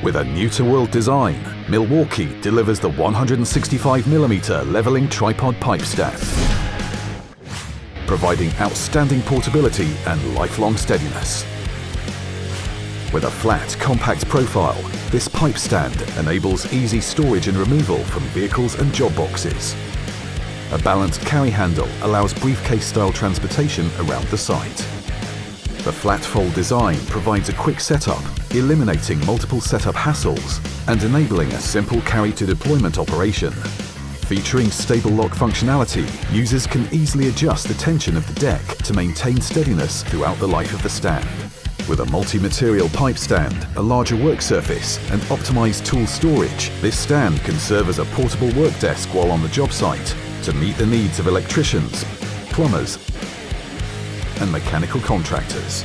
With a new-to-world design, Milwaukee delivers the 165mm leveling tripod pipe stand, providing outstanding portability and lifelong steadiness. With a flat, compact profile, this pipe stand enables easy storage and removal from vehicles and job boxes. A balanced carry handle allows briefcase-style transportation around the site. The flat fold design provides a quick setup, eliminating multiple setup hassles and enabling a simple carry-to-deployment operation. Featuring stable lock functionality, users can easily adjust the tension of the deck to maintain steadiness throughout the life of the stand. With a multi-material pipe stand, a larger work surface and optimized tool storage, this stand can serve as a portable work desk while on the job site to meet the needs of electricians, plumbers and mechanical contractors.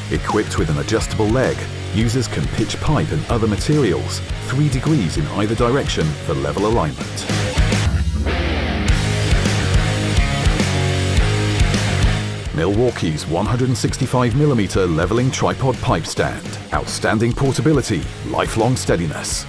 Equipped with an adjustable leg, users can pitch pipe and other materials 3 degrees in either direction for level alignment. Milwaukee's 165mm leveling tripod pipe stand. Outstanding portability, lifelong steadiness.